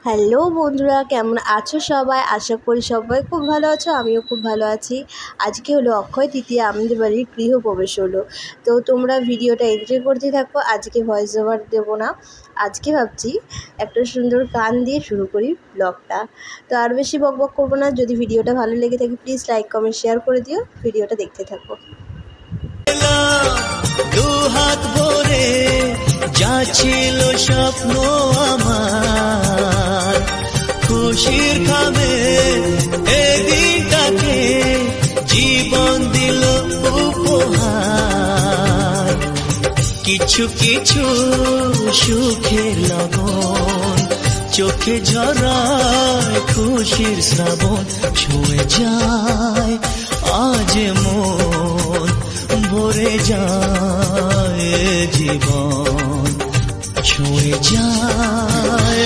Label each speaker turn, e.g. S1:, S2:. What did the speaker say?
S1: Hello বন্ধুরা, কেমন আছো সবাই? আশা করি সবাই খুব ভালো আছো, আমিও খুব ভালো আছি। আজকে হলো অক্ষয় তৃতীয়া, আমাদের বাড়ির গৃহপ্রবেশ হলো। তো তোমরা ভিডিওটা এনজয় করতে থাকো। আজকে ভয়েস ওভার দেবো না, আজকে ভাবছি একটা সুন্দর গান দিয়ে শুরু করি ব্লগটা। তো আর বেশি বকবক করবো না। যদি ভিডিওটা ভালো লেগে থাকে প্লিজ লাইক কমেন্ট শেয়ার করে দিও। ভিডিওটা দেখতে থাকো।
S2: দুহাত ভরে যা ছিল স্বপ্ন আমার, খুশির খাবে এদিনটাকে জীবন দিল উপহার। কিছু কিছু সুখের লগন চোখে ঝরায় খুশির শ্রাবণ, ছুঁয়ে যায় আজ মন, ভরে যায় জীবন, ছুঁয়ে যায়।